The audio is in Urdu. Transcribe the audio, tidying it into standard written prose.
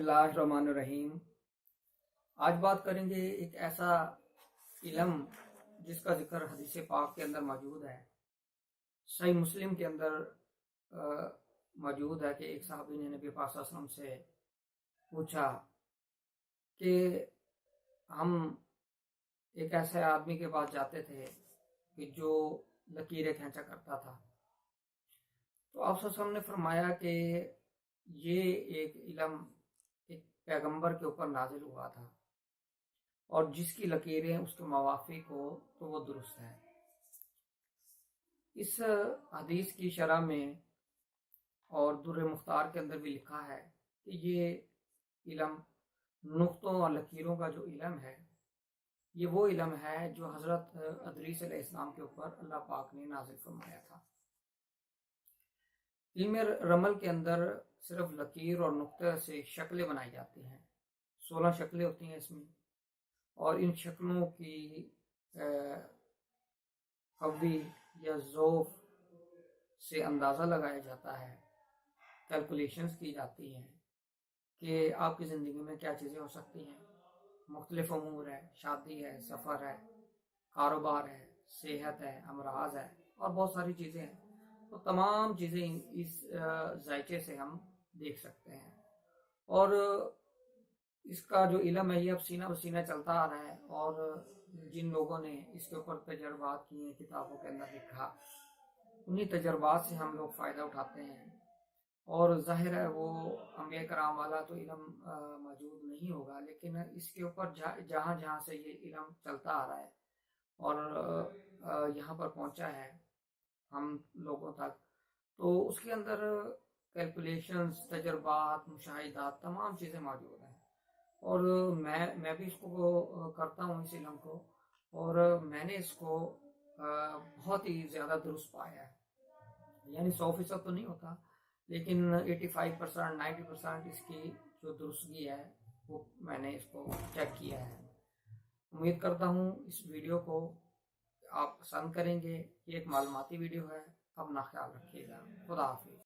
اللہ الرحمن الرحیم۔ آج بات کریں گے ایک ایسا علم جس کا ذکر حدیث پاک کے اندر موجود ہے، صحیح مسلم کے اندر موجود ہے کہ ایک صحابی نے نبی پاک صلی اللہ علیہ وسلم سے پوچھا کہ ہم ایک ایسے آدمی کے پاس جاتے تھے کہ جو لکیریں کھینچا کرتا تھا، تو آپ صلی اللہ علیہ وسلم نے فرمایا کہ یہ ایک علم ایک پیغمبر کے اوپر نازل ہوا تھا، اور جس کی لکیریں اس کے موافق ہو تو وہ درست ہے۔ اس حدیث کی شرح میں اور در مختار کے اندر بھی لکھا ہے کہ یہ علم نقطوں اور لکیروں کا جو علم ہے، یہ وہ علم ہے جو حضرت ادریس علیہ السلام کے اوپر اللہ پاک نے نازل فرمایا تھا۔ علم رمل کے اندر صرف لکیر اور نقطے سے شکلیں بنائی جاتی ہیں، 16 شکلیں ہوتی ہیں اس میں، اور ان شکلوں کی قوی یا ضعف سے اندازہ لگایا جاتا ہے، کیلکولیشنز کی جاتی ہیں کہ آپ کی زندگی میں کیا چیزیں ہو سکتی ہیں۔ مختلف امور ہے، شادی ہے، سفر ہے، کاروبار ہے، صحت ہے، امراض ہے، اور بہت ساری چیزیں ہیں۔ تو تمام چیزیں اس ذائچے سے ہم دیکھ سکتے ہیں، اور اس کا جو علم ہے یہ اب سینہ بہ سینہ چلتا آ رہا ہے، اور جن لوگوں نے اس کے اوپر تجربات کیے ہیں، کتابوں کے اندر لکھا، انہی تجربات سے ہم لوگ فائدہ اٹھاتے ہیں۔ اور ظاہر ہے وہ انبیاء کرام والا تو علم موجود نہیں ہوگا، لیکن اس کے اوپر جہاں جہاں سے یہ علم چلتا آ رہا ہے اور یہاں پر پہنچا ہے ہم لوگوں تک، تو اس کے اندر کیلکولیشنز، تجربات، مشاہدات، تمام چیزیں موجود ہیں۔ اور میں بھی اس کو کرتا ہوں، اس علم کو، اور میں نے اس کو بہت ہی زیادہ درست پایا ہے۔ یعنی 100% تو نہیں ہوتا، لیکن 85%، 90% اس کی جو درستگی ہے وہ میں نے اس کو چیک کیا ہے۔ امید کرتا ہوں اس ویڈیو کو آپ پسند کریں گے۔ یہ ایک معلوماتی ویڈیو ہے، اپنا خیال رکھیے گا۔ خدا حافظ۔